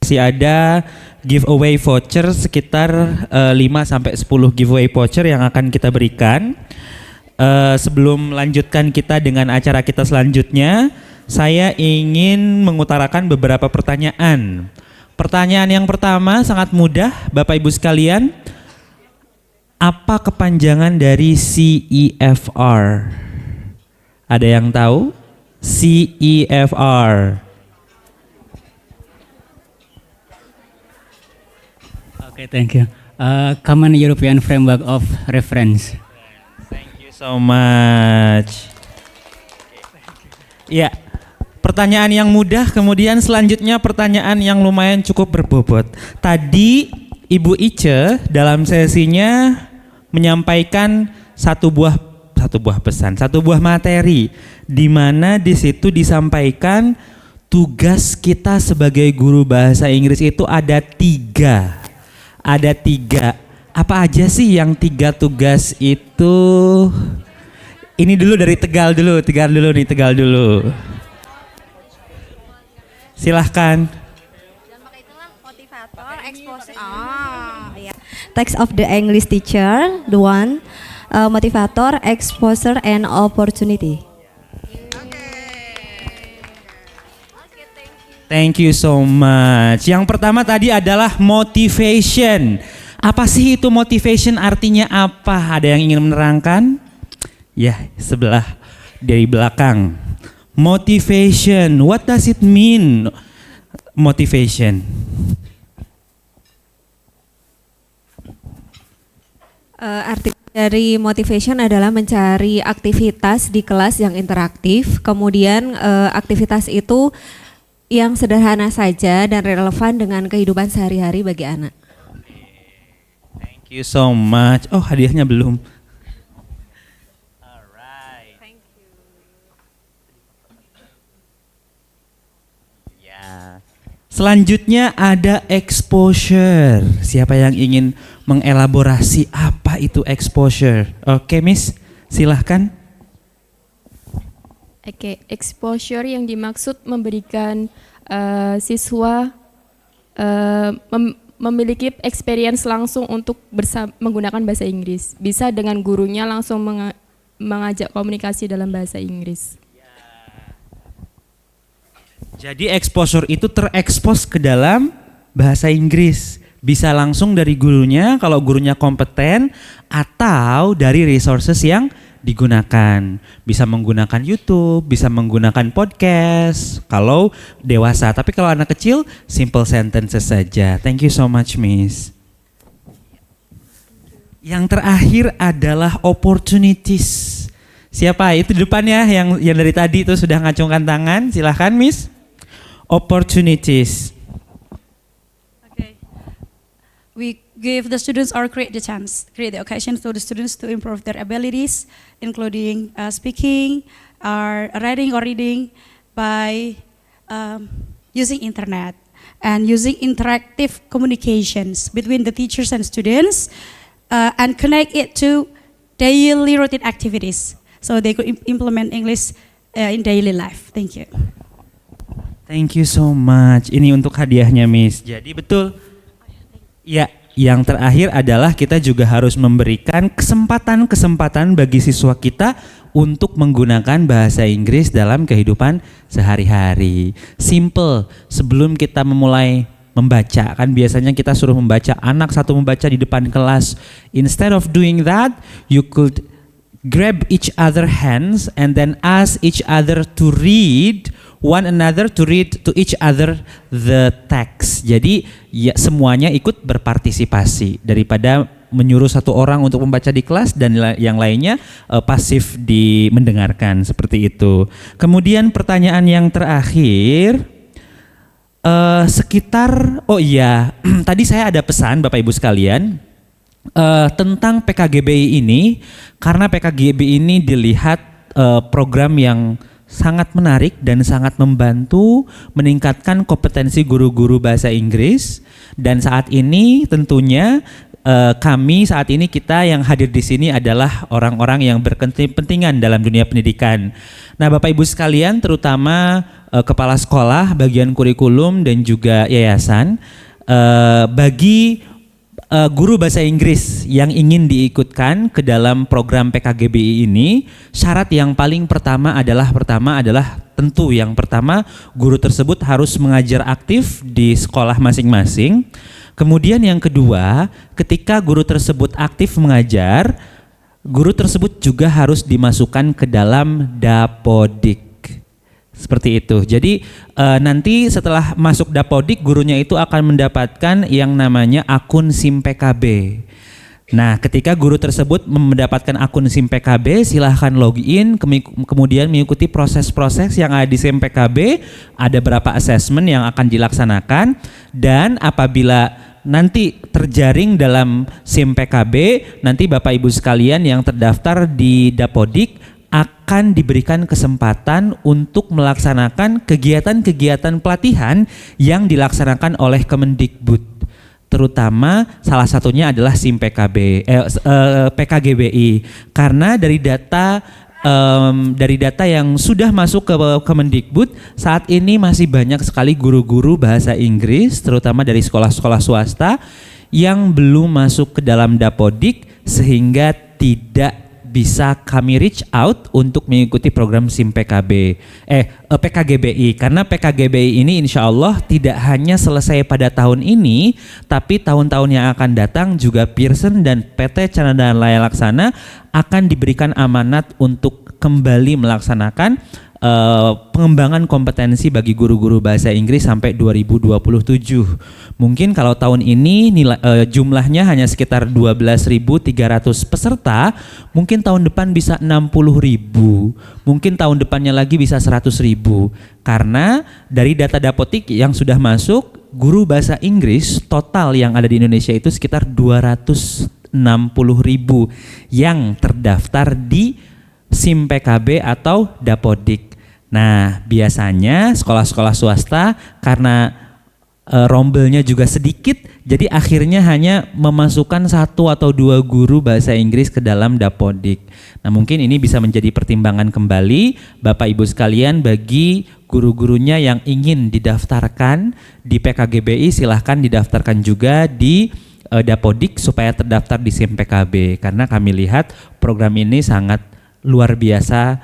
Masih ada giveaway voucher sekitar 5-10 giveaway voucher yang akan kita berikan. Sebelum melanjutkan kita dengan acara kita selanjutnya, saya ingin mengutarakan beberapa pertanyaan. Pertanyaan yang pertama sangat mudah, Bapak Ibu sekalian. Apa kepanjangan dari CEFR? Ada yang tahu? CEFR. Okay, thank you. Common European Framework of Reference. Thank you so much. Ya, pertanyaan yang mudah, kemudian selanjutnya pertanyaan yang lumayan cukup berbobot. Tadi Ibu Ice dalam sesinya menyampaikan satu buah pesan, satu buah materi, di mana di situ disampaikan tugas kita sebagai guru bahasa Inggris itu ada tiga. Apa aja sih yang 3 tugas itu? Ini dulu dari Tegal dulu. Silahkan. Motivator, exposure. Iya. Text of the English teacher, the one. Motivator, exposure, and opportunity. Thank you so much. Yang pertama tadi adalah motivation. Apa sih itu motivation, artinya apa? Ada yang ingin menerangkan? Ya, sebelah dari belakang. Motivation, what does it mean? Motivation. Arti dari motivation adalah mencari aktivitas di kelas yang interaktif. Kemudian aktivitas itu yang sederhana saja dan relevan dengan kehidupan sehari-hari bagi anak. Thank you so much. Oh, hadiahnya belum. Alright. Thank you. Ya. Selanjutnya ada exposure. Siapa yang ingin mengelaborasi apa itu exposure? Oke, Miss, silahkan. Oke, exposure yang dimaksud memberikan siswa memiliki experience langsung untuk menggunakan bahasa Inggris. Bisa dengan gurunya langsung mengajak komunikasi dalam bahasa Inggris. Jadi exposure itu terekspos ke dalam bahasa Inggris. Bisa langsung dari gurunya kalau gurunya kompeten, atau dari resources yang digunakan. Bisa menggunakan YouTube, bisa menggunakan podcast kalau dewasa, tapi kalau anak kecil simple sentences saja. Thank you so much, Miss. Yang terakhir adalah opportunities. Siapa itu di depan ya, yang dari tadi itu sudah ngacungkan tangan? Silahkan, Miss. Opportunities. Okay. We give the students or create the chance, create the occasion for the students to improve their abilities, including speaking, or writing or reading by using internet and using interactive communications between the teachers and students, and connect it to daily routine activities so they could implement English in daily life. Thank you. Thank you so much. Ini untuk hadiahnya, Miss. Jadi betul. Ya, yang terakhir adalah kita juga harus memberikan kesempatan bagi siswa kita untuk menggunakan bahasa Inggris dalam kehidupan sehari-hari. Simple. Sebelum kita memulai membaca, kan biasanya kita suruh membaca, anak satu membaca di depan kelas. Instead of doing that, you could grab each other hands and then ask each other to read one another, to read to each other the text. Jadi ya semuanya ikut berpartisipasi daripada menyuruh satu orang untuk membaca di kelas dan yang lainnya pasif di mendengarkan, seperti itu. Kemudian pertanyaan yang terakhir sekitar tadi saya ada pesan Bapak Ibu sekalian tentang PKGBI ini, karena PKGBI ini dilihat program yang sangat menarik dan sangat membantu meningkatkan kompetensi guru-guru bahasa Inggris. Dan saat ini tentunya kita yang hadir di sini adalah orang-orang yang berkepentingan dalam dunia pendidikan. Nah, Bapak Ibu sekalian, terutama kepala sekolah, bagian kurikulum dan juga yayasan bagi guru bahasa Inggris yang ingin diikutkan ke dalam program PKGBI ini. Syarat yang paling pertama adalah tentu yang pertama guru tersebut harus mengajar aktif di sekolah masing-masing. Kemudian yang kedua, ketika guru tersebut aktif mengajar, guru tersebut juga harus dimasukkan ke dalam Dapodik. Seperti itu. Jadi nanti setelah masuk Dapodik, gurunya itu akan mendapatkan yang namanya akun SIM PKB. Nah, ketika guru tersebut mendapatkan akun SIM PKB, silahkan login, kemudian mengikuti proses-proses yang ada di SIM PKB. Ada beberapa assessment yang akan dilaksanakan, dan apabila nanti terjaring dalam SIM PKB, nanti Bapak Ibu sekalian yang terdaftar di Dapodik akan diberikan kesempatan untuk melaksanakan kegiatan-kegiatan pelatihan yang dilaksanakan oleh Kemendikbud. Terutama salah satunya adalah SIM PKGBI. Karena dari data yang sudah masuk ke Kemendikbud, saat ini masih banyak sekali guru-guru bahasa Inggris, terutama dari sekolah-sekolah swasta, yang belum masuk ke dalam Dapodik sehingga tidak bisa kami reach out untuk mengikuti program SIM PKGBI, karena PKGBI ini insya Allah tidak hanya selesai pada tahun ini, tapi tahun-tahun yang akan datang juga Pearson dan PT Canada Laya Laksana akan diberikan amanat untuk kembali melaksanakan pengembangan kompetensi bagi guru-guru bahasa Inggris sampai 2027. Mungkin kalau tahun ini jumlahnya hanya sekitar 12.300 peserta, mungkin tahun depan bisa 60.000, mungkin tahun depannya lagi bisa 100.000. Karena dari data Dapodik yang sudah masuk, guru bahasa Inggris total yang ada di Indonesia itu sekitar 260.000 yang terdaftar di SIM PKB atau Dapodik. Nah, biasanya sekolah-sekolah swasta karena rombelnya juga sedikit, jadi akhirnya hanya memasukkan 1 atau 2 guru bahasa Inggris ke dalam Dapodik. Nah, mungkin ini bisa menjadi pertimbangan kembali Bapak Ibu sekalian bagi guru-gurunya yang ingin didaftarkan di PKGBI, silahkan didaftarkan juga di Dapodik supaya terdaftar di SIM PKB, karena kami lihat program ini sangat luar biasa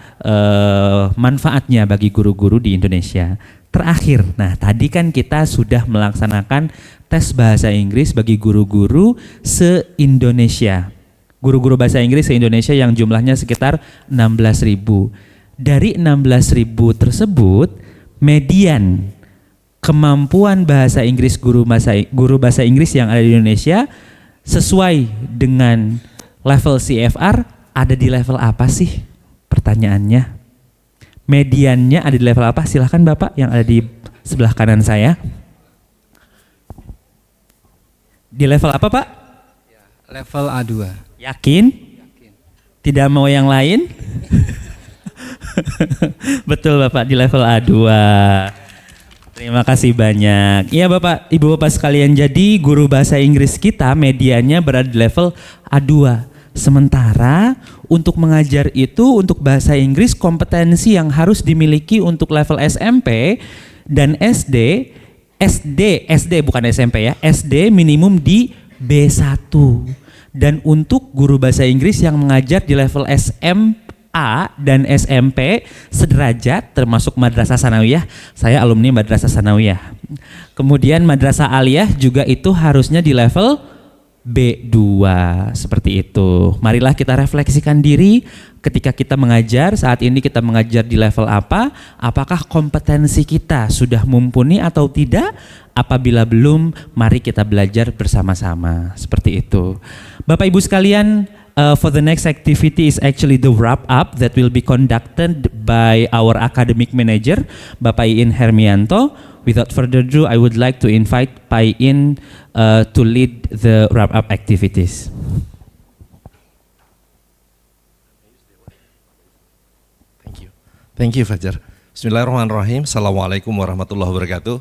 manfaatnya bagi guru-guru di Indonesia. Terakhir, nah tadi kan kita sudah melaksanakan tes bahasa Inggris bagi guru-guru se-Indonesia. Guru-guru bahasa Inggris se-Indonesia yang jumlahnya sekitar 16.000. Dari 16.000 tersebut, median kemampuan bahasa Inggris guru bahasa Inggris yang ada di Indonesia sesuai dengan level CFR ada di level apa sih? Pertanyaannya. Mediannya ada di level apa? Silahkan Bapak yang ada di sebelah kanan saya. Di level apa Pak? Level A2. Yakin? Tidak mau yang lain? Betul Bapak, di level A2. Terima kasih banyak. Iya Bapak, Ibu Bapak sekalian, jadi guru bahasa Inggris kita mediannya berada di level A2. Sementara untuk mengajar itu untuk bahasa Inggris kompetensi yang harus dimiliki untuk level SMP dan SD bukan SMP ya, SD minimum di B1. Dan untuk guru bahasa Inggris yang mengajar di level SMA dan SMP sederajat termasuk Madrasah Sanawiyah, saya alumni Madrasah Sanawiyah. Kemudian Madrasah Aliyah juga itu harusnya di level B2, seperti itu. Marilah kita refleksikan diri ketika kita mengajar, saat ini kita mengajar di level apa, apakah kompetensi kita sudah mumpuni atau tidak? Apabila belum, mari kita belajar bersama-sama, seperti itu. Bapak Ibu sekalian, for the next activity is actually the wrap up that will be conducted by our academic manager, Bapak Iin Hermianto. Without further ado, I would like to invite Pak Iin to lead the wrap up activities. Thank you Fajar. Bismillahirrahmanirrahim. Assalamualaikum warahmatullahi wabarakatuh.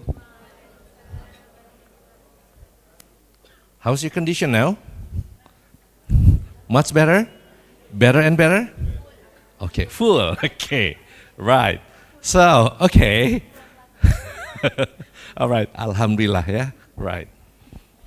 How's your condition now? Much better? Better and better? Okay, full. Okay, right. So, okay. Alright, Alhamdulillah ya. Right.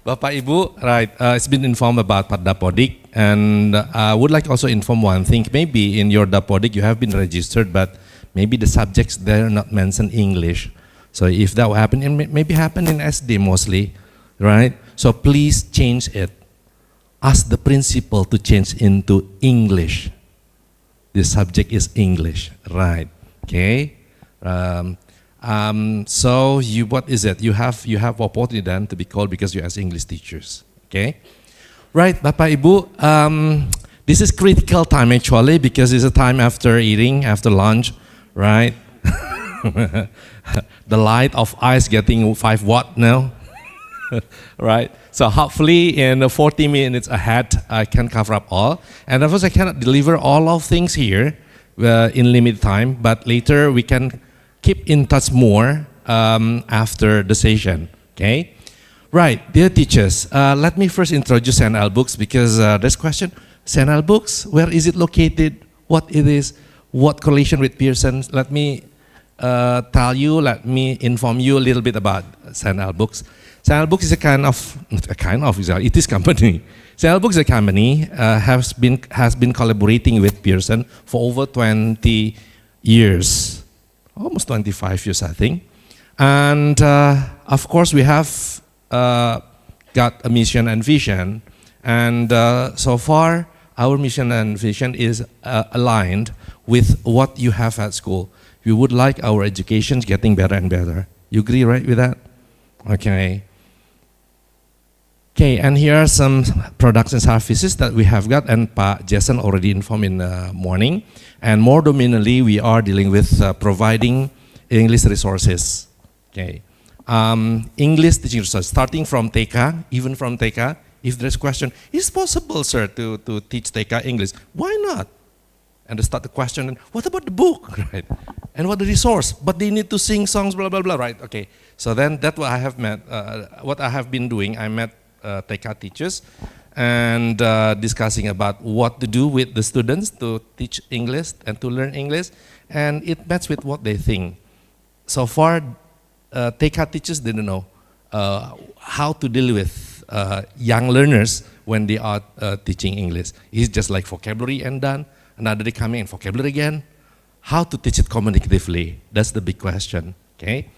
Bapak Ibu, right, it's been informed about Dapodik, and I would like also inform one thing. Maybe in your Dapodik you have been registered, but maybe the subjects there not mentioned English. So if that will happen, it maybe happen in SD mostly, right? So please change it. Ask the principal to change into English. The subject is English, right? Okay. So what is it? You have opportunity then to be called because you as English teachers. Okay, right, Bapak Ibu. This is critical time actually because it's a time after eating, after lunch, right? The light of eyes getting 5 watt now, right? So hopefully in 40 minutes ahead I can cover up all. And of course I cannot deliver all of things here in limited time, but later we can keep in touch more after the session, okay? Right, dear teachers, let me first introduce SNL Books because there's question, SNL Books, where is it located, what it is, what correlation with Pearson? Let me let me inform you a little bit about SNL Books. SNL Books is it is company. SNL Books is a company, has been collaborating with Pearson for over 20 years. Almost 25 years, I think. And of course, we have got a mission and vision. And so far, our mission and vision is aligned with what you have at school. We would like our education getting better and better. You agree, right, with that? Okay. Okay, and here are some products and services that we have got, and Pak Jason already informed in the morning. And more dominantly, we are dealing with providing English resources. Okay, English teaching resources, starting from TK, even from TK. If there's question, is it possible, sir, to teach TK English? Why not? And they start the question, what about the book, right? And what the resource? But they need to sing songs, blah blah blah, right? Okay. So then that's what I have met. What I have been doing, I met TK teachers and discussing about what to do with the students to teach English and to learn English, and it matches with what they think. So far, TK teachers didn't know how to deal with young learners when they are teaching English. It's just like vocabulary and done, another day coming in vocabulary again. How to teach it communicatively? That's the big question, okay?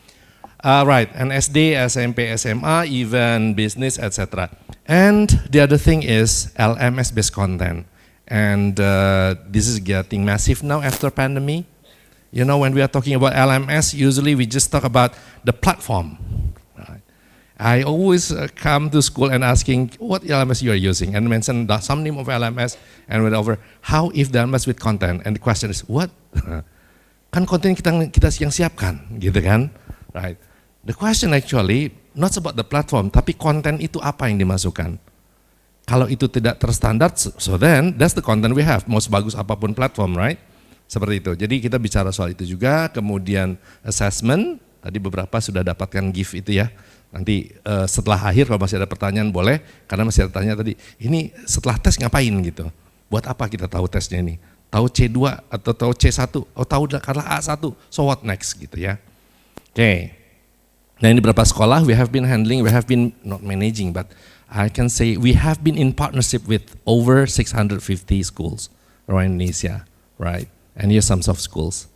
Right, and SD, SMP, SMA, even business, etc. And the other thing is LMS-based content. And this is getting massive now after pandemic. You know, when we are talking about LMS, usually we just talk about the platform. Right. I always come to school and asking what LMS you are using and mention some name of LMS and went over how if the LMS with content. And the question is, what? Kan konten kita yang siapkan, gitu kan? Right. The question actually not about the platform, tapi konten itu apa yang dimasukkan. Kalau itu tidak terstandar, so then that's the content we have. Mau sebagus apapun platform, right? Seperti itu. Jadi kita bicara soal itu juga. Kemudian assessment, tadi beberapa sudah dapatkan gift itu ya. Nanti setelah akhir kalau masih ada pertanyaan boleh, karena masih ada tanya tadi, ini setelah tes ngapain gitu? Buat apa kita tahu tesnya ini? Tahu C2 atau tahu C1? Oh tahu karena A1, so what next gitu ya. Oke. Nah ini beberapa sekolah we have been not managing, but I can say we have been in partnership with over 650 schools around Indonesia, right? And here's some of schools.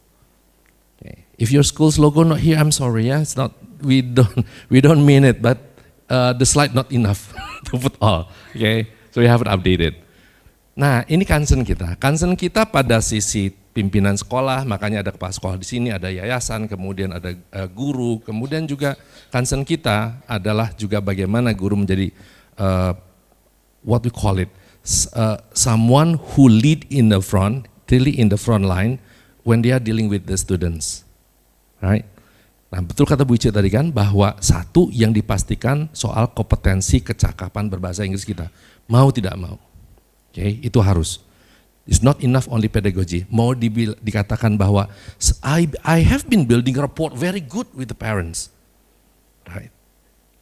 Okay. If your school's logo not here, I'm sorry, yeah, it's not. We don't mean it, but the slide not enough to put all. Okay, so we haven't updated. Nah ini concern kita pada sisi pimpinan sekolah, makanya ada kepala sekolah di sini, ada yayasan, kemudian ada guru, kemudian juga concern kita adalah juga bagaimana guru menjadi what we call it, someone who lead in the front, really in the front line when they are dealing with the students, right? Nah betul kata Bu Ici tadi kan bahwa satu yang dipastikan soal kompetensi kecakapan berbahasa Inggris kita, mau tidak mau, oke, itu harus. It's not enough only pedagogy. Mau dikatakan bahwa I have been building rapport very good with the parents, right?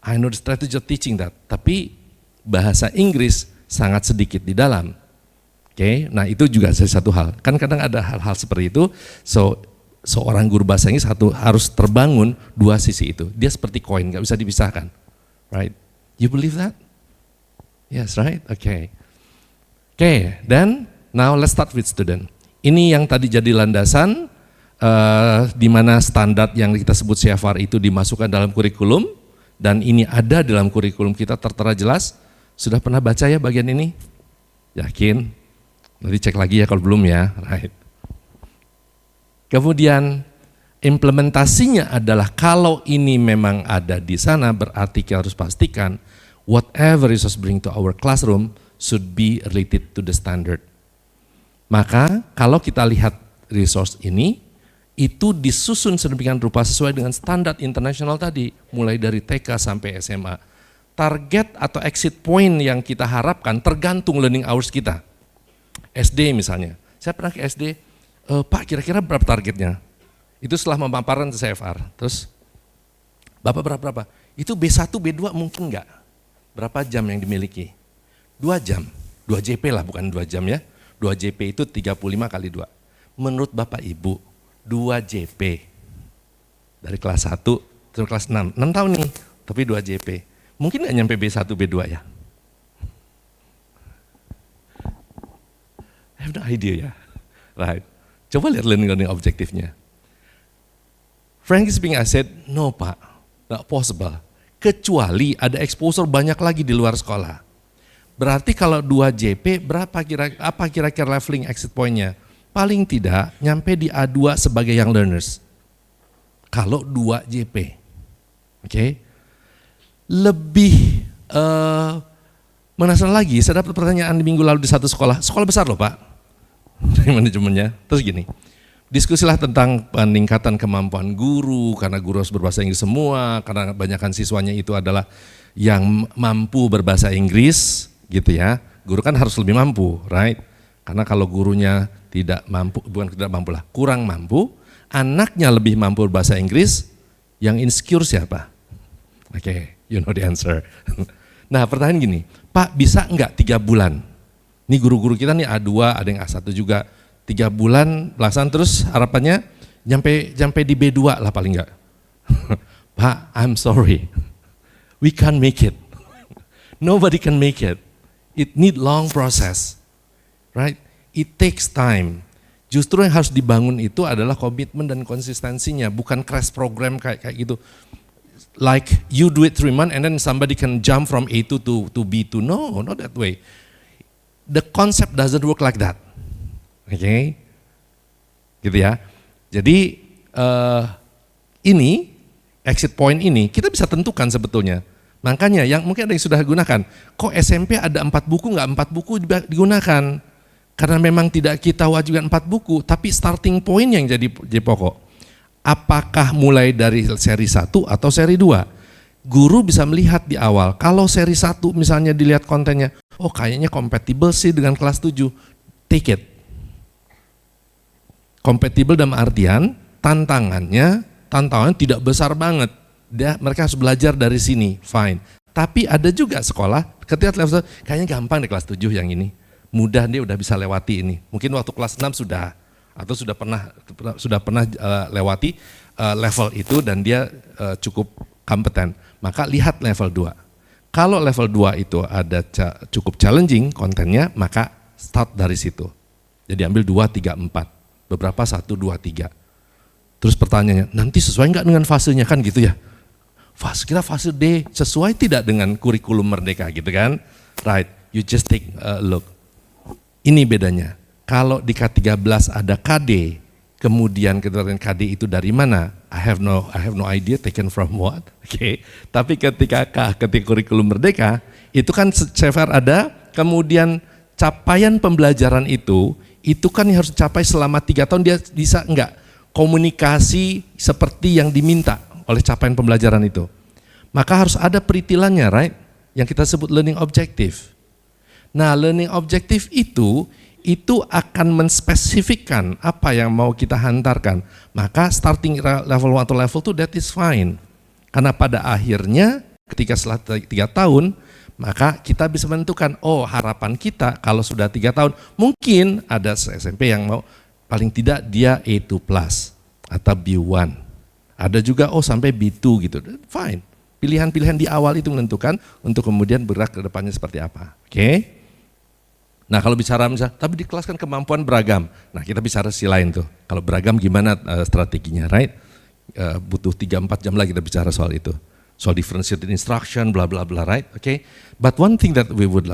I know the strategy of teaching that. Tapi bahasa Inggris sangat sedikit di dalam. Oke, nah itu juga satu hal. Kan kadang ada hal-hal seperti itu. So seorang guru bahasa Inggris harus terbangun dua sisi itu. Dia seperti koin, nggak bisa dipisahkan, right? You believe that? Yes, right? Okay. Then now let's start with student. Ini yang tadi jadi landasan, di mana standar yang kita sebut CFR itu dimasukkan dalam kurikulum, dan ini ada dalam kurikulum kita tertera jelas. Sudah pernah baca ya bagian ini? Yakin? Nanti cek lagi ya kalau belum ya, right? Kemudian implementasinya adalah kalau ini memang ada di sana, berarti kita harus pastikan whatever resource bring to our classroom should be related to the standard. Maka kalau kita lihat resource ini, itu disusun sedemikian rupa sesuai dengan standar internasional tadi, mulai dari TK sampai SMA. Target atau exit point yang kita harapkan tergantung learning hours kita. SD misalnya, saya pernah ke SD, Pak kira-kira berapa targetnya? Itu setelah memaparkan ke CFR, terus Bapak berapa? Itu B1, B2 mungkin enggak? Berapa jam yang dimiliki? 2 jam, 2 JP lah bukan 2 jam ya. 2 JP itu 35 kali 2. Menurut Bapak Ibu, 2 JP dari kelas 1 sampai kelas 6 tahun nih, tapi 2 JP. Mungkin enggak nyampe B1, B2 ya? I have no idea ya, right? Coba lihat learning objektifnya. Frankly speaking, I said, no Pak, not possible. Kecuali ada exposure banyak lagi di luar sekolah. Berarti kalau 2 JP, apa kira-kira leveling exit point-nya? Paling tidak nyampe di A2 sebagai young learners. Kalau 2 JP. Oke. Lebih menasan lagi, saya dapat pertanyaan di minggu lalu di satu sekolah besar loh Pak. Dari manajemennya, terus gini, diskusilah tentang peningkatan kemampuan guru, karena guru harus berbahasa Inggris semua, karena kebanyakan siswanya itu adalah yang mampu berbahasa Inggris, gitu ya. Guru kan harus lebih mampu, right? Karena kalau gurunya tidak mampu, bukan tidak mampu lah, kurang mampu, anaknya lebih mampu berbahasa Inggris, yang insecure siapa? Oke, you know the answer. Nah pertanyaan gini, Pak bisa enggak 3 bulan? Ini guru-guru kita nih A2, ada yang A1 juga, 3 bulan pelaksanaan terus harapannya nyampe di B2 lah paling enggak. Pak, I'm sorry, we can't make it. Nobody can make it. It need long process, right? It takes time. Justru yang harus dibangun itu adalah komitmen dan konsistensinya, bukan crash program kayak gitu. Like you do it 3 months and then somebody can jump from A2 to B2. No, not that way. The concept doesn't work like that. Oke, gitu ya. Jadi ini exit point ini kita bisa tentukan sebetulnya. Makanya yang mungkin ada yang sudah gunakan, kok SMP ada 4 buku nggak 4 buku digunakan? Karena memang tidak kita wajibkan 4 buku, tapi starting point yang jadi pokok. Apakah mulai dari seri 1 atau seri 2? Guru bisa melihat di awal, kalau seri 1 misalnya dilihat kontennya, oh kayaknya kompatibel sih dengan kelas 7, take it. Kompatibel dalam artian tantangannya tidak besar banget. Mereka harus belajar dari sini, fine. Tapi ada juga sekolah, ketika level kayaknya gampang di kelas 7 yang ini. Mudah dia udah bisa lewati ini. Mungkin waktu kelas 6 sudah, atau sudah pernah lewati level itu dan dia cukup kompeten. Maka lihat level 2. Kalau level 2 itu ada cukup challenging kontennya, maka start dari situ. Jadi ambil 2, 3, 4. Beberapa 1, 2, 3. Terus pertanyaannya, nanti sesuai nggak dengan fasenya kan gitu ya? Kira fase D sesuai tidak dengan kurikulum Merdeka gitu kan? Right, you just take a look. Ini bedanya. Kalau di K13 ada KD, kemudian keterangan KD itu dari mana? I have no idea taken from what. Oke. Tapi ketika kurikulum Merdeka, itu kan CFR ada, kemudian capaian pembelajaran itu kan yang harus dicapai selama 3 tahun, dia bisa enggak komunikasi seperti yang diminta oleh capaian pembelajaran itu. Maka harus ada peritilannya, right? Yang kita sebut learning objective. Nah, learning objective itu akan menspesifikkan apa yang mau kita hantarkan. Maka starting level 1 atau level 2 that is fine. Karena pada akhirnya ketika setelah 3 tahun, maka kita bisa menentukan, oh harapan kita kalau sudah 3 tahun, mungkin ada SMP yang mau paling tidak dia A2+, atau B1. Ada juga sampai B2 gitu. Fine. Pilihan-pilihan di awal itu menentukan untuk kemudian bergerak ke depannya seperti apa. Oke? Nah kalau bicara misalnya, tapi di kelas kan kemampuan beragam. Nah kita bicara sisi lain tuh. Kalau beragam gimana strateginya, right? Butuh 3-4 jam lagi kita bicara soal itu. Soal differentiated instruction, bla bla bla, right? Okay. But one thing that we would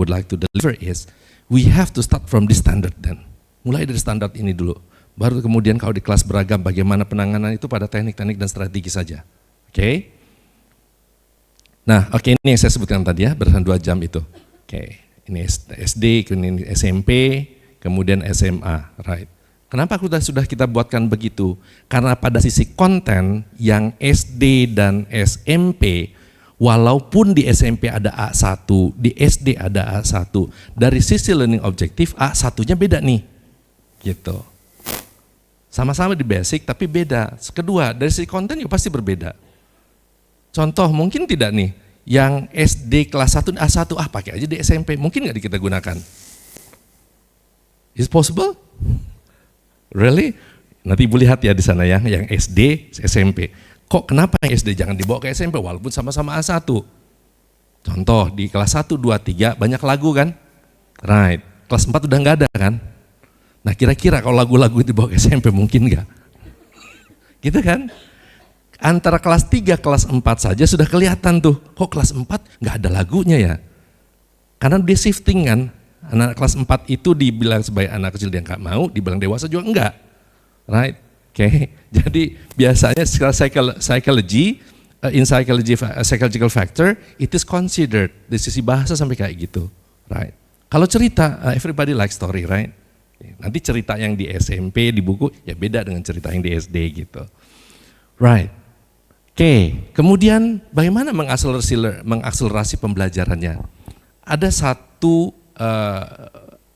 like to deliver is we have to start from this standard then. Mulai dari standar ini dulu. Baru kemudian kalau di kelas beragam bagaimana penanganan itu pada teknik-teknik dan strategi saja. Oke. Nah, oke, ini yang saya sebutkan tadi ya, berdasarkan 2 jam itu. Oke. Ini SD, kemudian SMP, kemudian SMA, right? Kenapa sudah kita buatkan begitu? Karena pada sisi konten yang SD dan SMP, walaupun di SMP ada A1, di SD ada A1, dari sisi learning objektif A1-nya beda nih, gitu. Sama-sama di basic tapi beda. Kedua, dari sisi konten juga pasti berbeda. Contoh mungkin tidak nih, yang SD kelas 1 A1 pakai aja di SMP, mungkin nggak kita gunakan? Is possible? Really? Nanti Ibu lihat ya di sana ya, yang SD, SMP. Kok kenapa yang SD jangan dibawa ke SMP walaupun sama-sama A1? Contoh di kelas 1, 2, 3 banyak lagu kan? Right. Kelas 4 udah nggak ada kan? Nah kira-kira kalau lagu-lagu itu dibawa ke SMP mungkin nggak? Gitu kan? Antara kelas 3, kelas 4 saja sudah kelihatan tuh, kok kelas 4 nggak ada lagunya ya? Karena dia shifting kan, anak kelas 4 itu dibilang sebagai anak kecil dia nggak mau, dibilang dewasa juga enggak. Right? Oke. Jadi biasanya psychology, in psychological factor, it is considered, dari sisi bahasa sampai kayak gitu. Right? Kalau cerita, everybody like story, right? Nanti cerita yang di SMP, di buku, ya beda dengan cerita yang di SD gitu. Right. Oke, kemudian bagaimana mengakselerasi pembelajarannya? Ada satu,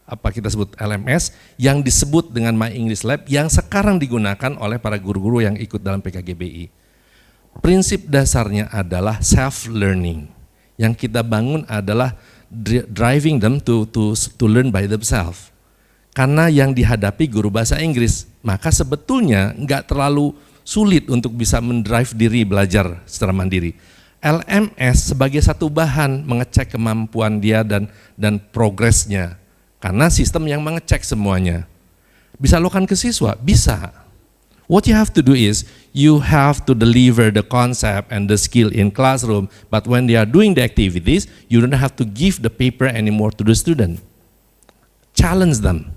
apa kita sebut LMS, yang disebut dengan My English Lab, yang sekarang digunakan oleh para guru-guru yang ikut dalam PKGBI. Prinsip dasarnya adalah self-learning. Yang kita bangun adalah driving them to learn by themselves. Karena yang dihadapi guru bahasa Inggris, maka sebetulnya nggak terlalu sulit untuk bisa mendrive diri belajar secara mandiri. LMS sebagai satu bahan mengecek kemampuan dia dan progresnya. Karena sistem yang mengecek semuanya. Bisa lakukan ke siswa? Bisa. What you have to do is, you have to deliver the concept and the skill in classroom, but when they are doing the activities, you don't have to give the paper anymore to the student. Challenge them.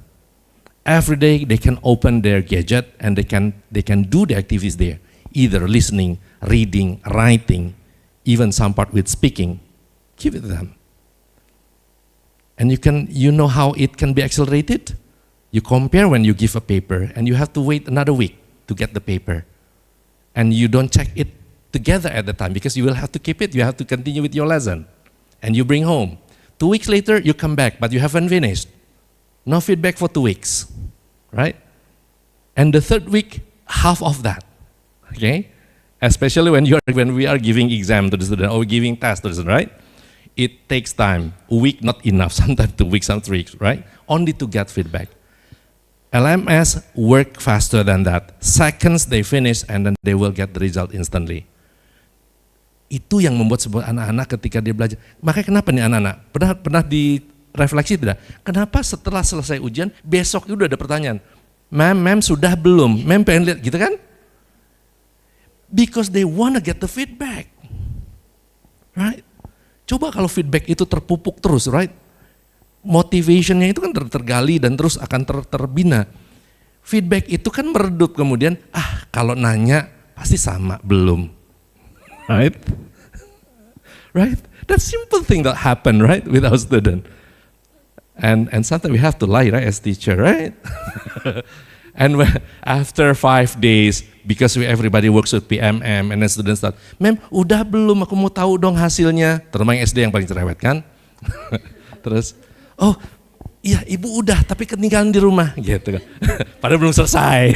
Every day they can open their gadget and they can do the activities there, either listening, reading, writing, even some part with speaking. Give it to them. And you know how it can be accelerated? You compare when you give a paper and you have to wait another week to get the paper. And you don't check it together at the time because you will have to keep it, you have to continue with your lesson. And you bring home. 2 weeks later you come back but you haven't finished. No feedback for 2 weeks, right? And the 3rd week, half of that, okay? Especially when we are giving exam to the student or giving test to the student, right? It takes time, a week not enough, sometimes 2 weeks, some 3 weeks, right? Only to get feedback. LMS work faster than that. Seconds they finish and then they will get the result instantly. Itu yang membuat sebuah anak-anak ketika dia belajar. Makanya kenapa nih anak-anak? Pernah direfleksi tidak? Kenapa setelah selesai ujian, besok itu udah ada pertanyaan. Mem sudah belum? Mem pengen lihat gitu kan? Because they wanna get the feedback. Right? Coba kalau feedback itu terpupuk terus, right? Motivationnya itu kan tergali dan terus akan terbina. Feedback itu kan meredup kemudian, kalau nanya pasti sama, belum. Right? Right? That simple thing that happen, right, with our student. And sometimes we have to lie, right, as teacher, right? And after 5 days, because everybody works with PMM, and then students start, Mem, udah belum, aku mau tahu dong hasilnya. Terutama yang SD yang paling cerewet kan? Terus, oh iya ibu udah, tapi ketinggalan di rumah, gitu kan. Padahal belum selesai.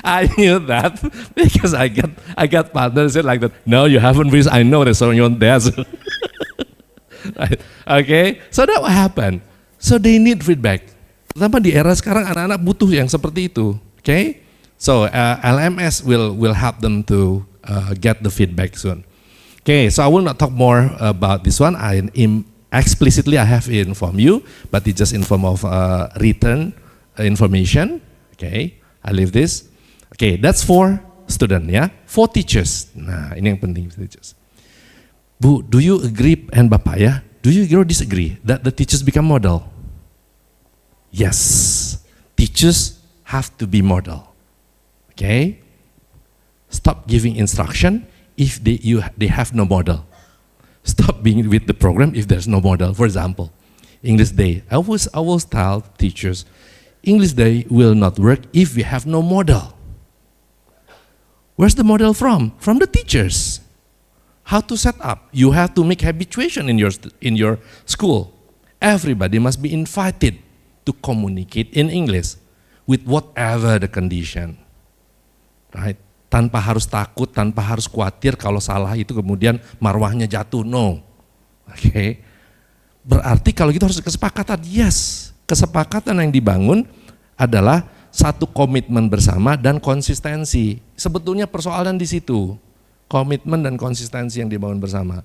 I knew that because I got partners like that. No, you haven't reached. I know there's on your desk. Right. Okay, so that what happened. So they need feedback. Terutama di era sekarang anak-anak butuh yang seperti itu. Okay, So LMS will help them to get the feedback soon. Okay, so I will not talk more about this one. Explicitly I have informed you, but it's just in form of written information. Okay, I leave this. Okay, that's for student ya. For teachers. Nah, ini yang penting teachers. Bu, do you agree and Bapak ya? Do you agree or disagree that the teachers become model? Yes, teachers have to be model. Okay, stop giving instruction if they have no model. Stop being with the program if there's no model. For example, English Day. I always tell teachers, English Day will not work if we have no model. Where's the model from? From the teachers. How to set up? You have to make habituation in your school. Everybody must be invited to communicate in English with whatever the condition. Right? Tanpa harus takut, tanpa harus khawatir kalau salah itu kemudian marwahnya jatuh. No. Oke. Okay. Berarti kalau gitu harus kesepakatan. Yes. Kesepakatan yang dibangun adalah satu komitmen bersama dan konsistensi. Sebetulnya persoalan di situ. Komitmen dan konsistensi yang dibangun bersama.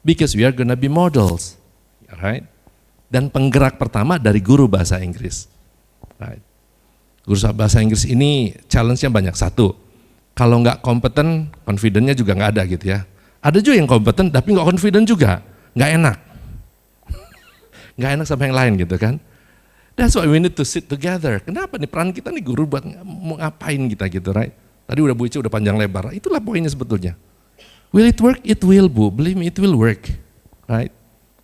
Because we are gonna be models. Right? Dan penggerak pertama dari guru bahasa Inggris. Right? Guru bahasa Inggris ini challenge-nya banyak. Satu, kalau nggak kompeten, confident-nya juga nggak ada gitu ya. Ada juga yang kompeten tapi nggak confident juga, nggak enak. Nggak enak sama yang lain gitu kan. That's why we need to sit together. Kenapa nih peran kita nih guru buat mau ngapain kita gitu, right? Tadi udah Bu Ica udah panjang lebar, itulah poinnya sebetulnya. Will it work? It will, Bu. Believe me, it will work, right?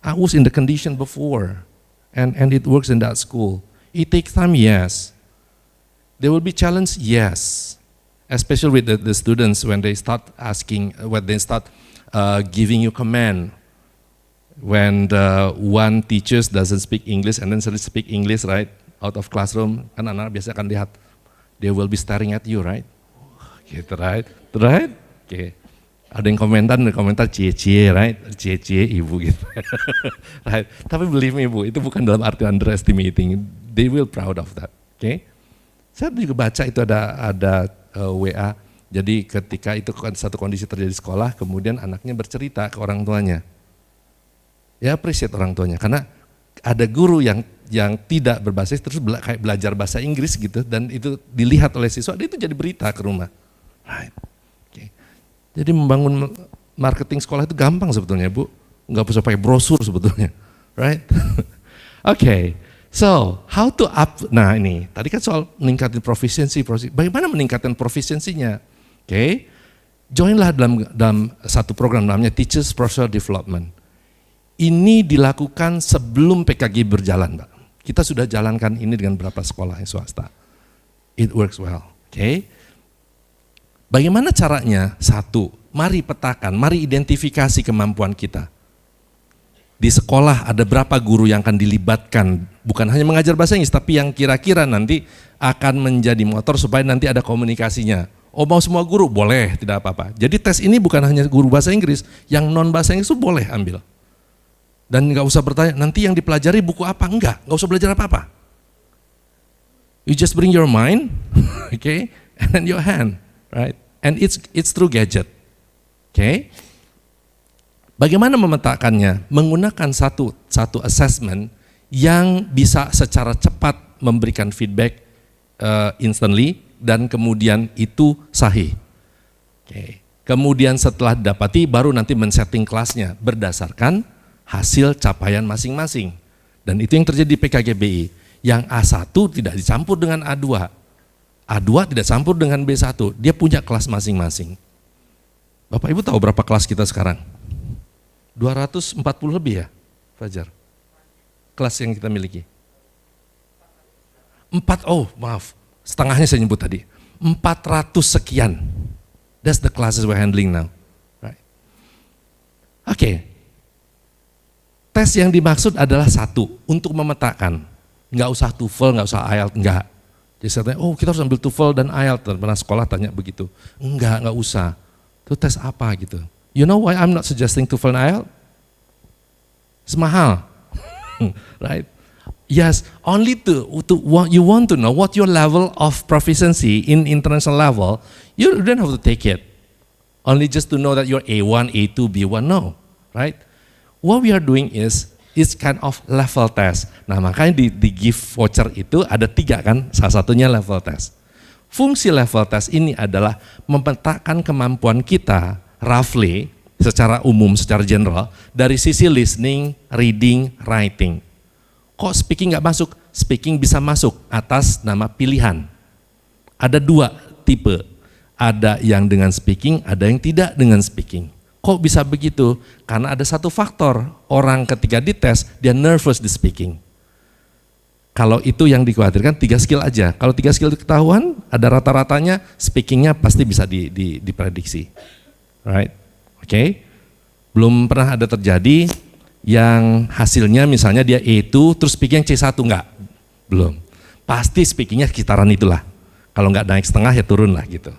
I was in the condition before, and it works in that school. It takes time, yes. There will be challenge, yes. Especially with the students when they start asking, when they start giving you command. When the one teachers doesn't speak English and then suddenly speak English, right, out of classroom, kan anak-anak biasa akan lihat, they will be staring at you, right? Gitu, right? Right? Oke. Okay. Ada yang komentar cie-cie, right? Cie-cie ibu gitu. Right? Tapi believe me Bu, itu bukan dalam arti underestimating. They will proud of that. Oke? Okay? Saya juga baca itu ada WA. Jadi ketika itu satu kondisi terjadi di sekolah, kemudian anaknya bercerita ke orang tuanya. Ya appreciate orang tuanya karena ada guru yang tidak berbahasa terus kayak belajar bahasa Inggris gitu dan itu dilihat oleh siswa, dia itu jadi berita ke rumah. Right. Okay. Jadi membangun marketing sekolah itu gampang sebetulnya Bu, nggak usah pakai brosur sebetulnya, right? Oke, okay. So how to up? Nah ini tadi kan soal meningkatkan proficiency. Bagaimana meningkatkan profisiensinya? Oke, okay. Joinlah dalam satu program namanya Teachers Professional Development. Ini dilakukan sebelum PKG berjalan, Pak. Kita sudah jalankan ini dengan beberapa sekolah yang swasta. It works well, oke? Okay. Bagaimana caranya? Satu, mari petakan, mari identifikasi kemampuan kita. Di sekolah ada berapa guru yang akan dilibatkan, bukan hanya mengajar bahasa Inggris, tapi yang kira-kira nanti akan menjadi motor supaya nanti ada komunikasinya. Oh mau semua guru? Boleh, tidak apa-apa. Jadi tes ini bukan hanya guru bahasa Inggris, yang non bahasa Inggris itu boleh ambil. Dan nggak usah bertanya, nanti yang dipelajari buku apa? Nggak usah belajar apa-apa. You just bring your mind, okay, and then your hand, right? And it's through gadget, okay? Bagaimana memetakannya? Menggunakan satu assessment yang bisa secara cepat memberikan feedback instantly dan kemudian itu sahih. Okay. Kemudian setelah didapati baru nanti men-setting kelasnya berdasarkan hasil capaian masing-masing. Dan itu yang terjadi di PKGBI. Yang A1 tidak dicampur dengan A2. A2 tidak campur dengan B1. Dia punya kelas masing-masing. Bapak Ibu tahu berapa kelas kita sekarang? 240 lebih ya, Fajar? Kelas yang kita miliki. 4, setengahnya saya nyebut tadi. 400 sekian. That's the classes we're handling now. Right. Oke. Okay. Tes yang dimaksud adalah satu, untuk memetakan. Nggak usah TOEFL, nggak usah IELTS, enggak. Jadi saya tanya, kita harus ambil TOEFL dan IELTS. Pernah sekolah tanya begitu. Nggak usah. Itu tes apa gitu. You know why I'm not suggesting TOEFL and IELTS? It's mahal. Right? Yes, only you want to know what your level of proficiency in international level. You don't have to take it. Only just to know that you're A1, A2, B1, no, right? What we are doing is kind of level test. Nah makanya di gift voucher itu ada 3 kan, salah satunya level test. Fungsi level test ini adalah memetakan kemampuan kita roughly, secara umum, secara general, dari sisi listening, reading, writing. Kok speaking nggak masuk? Speaking bisa masuk atas nama pilihan. Ada 2 tipe, ada yang dengan speaking, ada yang tidak dengan speaking. Kok bisa begitu? Karena ada satu faktor, orang ketika dites dia nervous di speaking. Kalau itu yang dikhawatirkan 3 skill aja. Kalau 3 skill ketahuan, ada rata-ratanya speakingnya pasti bisa diprediksi, right? Oke? Belum pernah ada terjadi yang hasilnya misalnya dia E2 terus speaking C1 enggak, belum. Pasti speakingnya sekitaran itulah. Kalau enggak naik setengah ya turun lah gitu.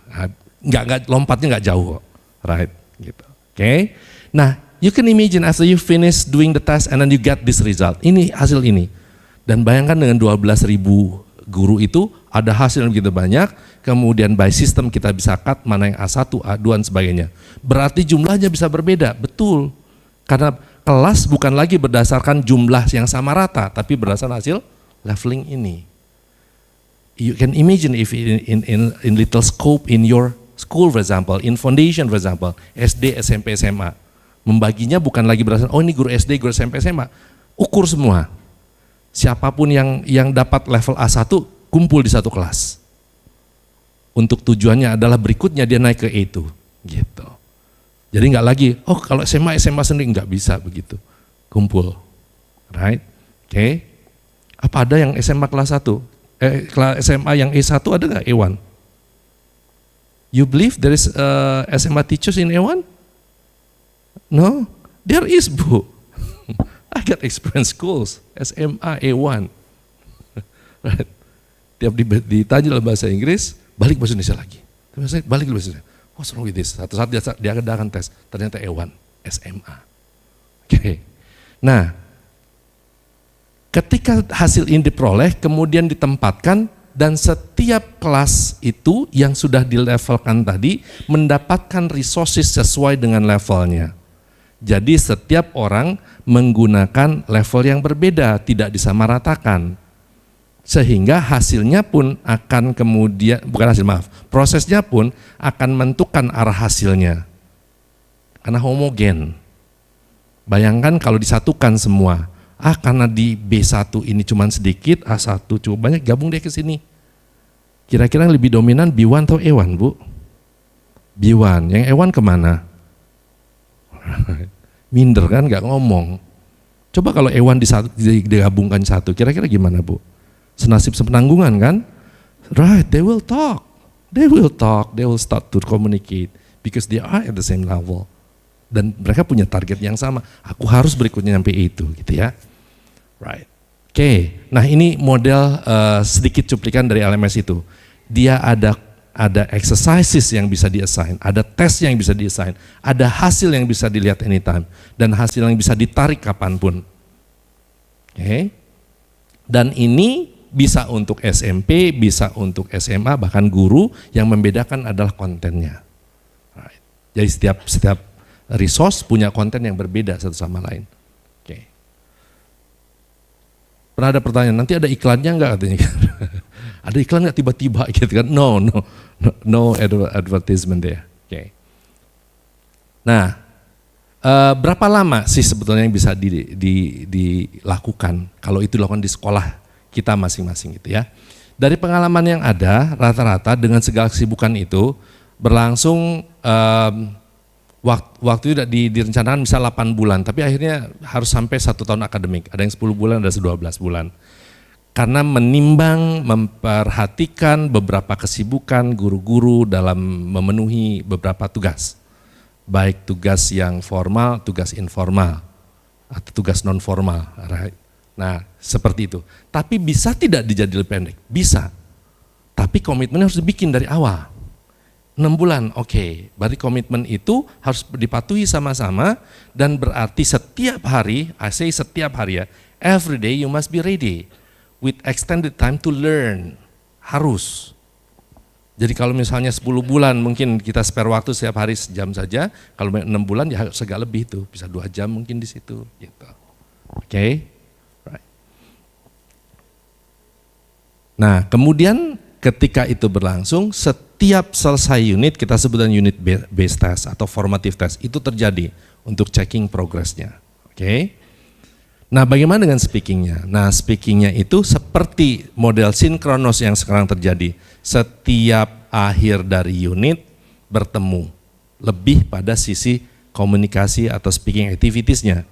Enggak lompatnya enggak jauh kok, right? Gitu. Oke. Nah, you can imagine after you finish doing the test and then you get this result. Ini hasil ini. Dan bayangkan dengan 12.000 guru itu ada hasil yang begitu banyak, kemudian by system kita bisa cut mana yang A1, A2 dan sebagainya. Berarti jumlahnya bisa berbeda, betul. Karena kelas bukan lagi berdasarkan jumlah yang sama rata, tapi berdasarkan hasil leveling ini. You can imagine if in little scope in your school, for example, in foundation, for example, SD, SMP, SMA, membaginya bukan lagi berdasarkan, oh ini guru SD, guru SMP, SMA, ukur semua. Siapapun yang dapat level A1 kumpul di satu kelas. Untuk tujuannya adalah berikutnya dia naik ke A2, gitu. Jadi nggak lagi, oh kalau SMA sendiri nggak bisa begitu, kumpul, right? Oke. Apa ada yang SMA kelas 1? SMA yang E1 ada nggak A1? You believe there is SMA teachers in A1? No, there is, Bu. I got experience schools, SMA A1. Right? Tiap ditanya dalam bahasa Inggris, balik bahasa Indonesia lagi. Balik bahasa Indonesia. What's wrong with this? Satu saat dia akan tes, ternyata A1, SMA. Oke. Nah, ketika hasil ini diperoleh, kemudian ditempatkan, dan setiap kelas itu yang sudah dilevelkan tadi mendapatkan resources sesuai dengan levelnya. Jadi setiap orang menggunakan level yang berbeda, tidak disamaratakan. Sehingga hasilnya pun akan kemudian, bukan hasil maaf, prosesnya pun akan menentukan arah hasilnya. Karena homogen. Bayangkan kalau disatukan semua, karena di B1 ini cuma sedikit, A1 cukup banyak, gabung deh ke sini. Kira-kira yang lebih dominan B1 atau E1, Bu? B1, yang E1 kemana? Minder kan, nggak ngomong. Coba kalau E1 digabungkan satu, kira-kira gimana, Bu? Senasib sepenanggungan kan? Right, they will talk, they will start to communicate because they are at the same level. Dan mereka punya target yang sama, aku harus berikutnya sampai itu, gitu ya. Right. Oke, nah ini model sedikit cuplikan dari LMS itu. Dia ada exercises yang bisa di-assign, ada tes yang bisa di-assign, ada hasil yang bisa dilihat anytime, dan hasil yang bisa ditarik kapanpun. Oke. Dan ini bisa untuk SMP, bisa untuk SMA, bahkan guru, yang membedakan adalah kontennya. Right. Jadi setiap resource punya konten yang berbeda satu sama lain. Oke. Pernah ada pertanyaan, nanti ada iklannya enggak katanya? Ada iklan enggak tiba-tiba gitu kan? No advertisement there. Oke. Nah, berapa lama sih sebetulnya yang bisa dilakukan kalau itu dilakukan di sekolah kita masing-masing gitu ya. Dari pengalaman yang ada, rata-rata dengan segala kesibukan itu berlangsung waktu itu direncanakan bisa 8 bulan, tapi akhirnya harus sampai 1 tahun akademik. Ada yang 10 bulan, ada 12 bulan. Karena menimbang, memperhatikan beberapa kesibukan guru-guru dalam memenuhi beberapa tugas. Baik tugas yang formal, tugas informal, atau tugas non formal. Right? Nah, seperti itu. Tapi bisa tidak dijadi lebih pendek? Bisa. Tapi komitmennya harus dibikin dari awal. 6 bulan, oke. Berarti komitmen itu harus dipatuhi sama-sama dan berarti setiap hari, I say setiap hari ya, every day you must be ready with extended time to learn. Harus. Jadi kalau misalnya 10 bulan mungkin kita spare waktu setiap hari sejam saja, kalau 6 bulan ya harus agak lebih tuh, bisa 2 jam mungkin di situ gitu. Oke. Right. Nah, kemudian ketika itu berlangsung, setiap selesai unit, kita sebutkan unit based test atau formative test, itu terjadi untuk checking progressnya. Oke. Nah, bagaimana dengan speakingnya? Nah, speakingnya itu seperti model sinkronos yang sekarang terjadi. Setiap akhir dari unit bertemu, lebih pada sisi komunikasi atau speaking activitiesnya.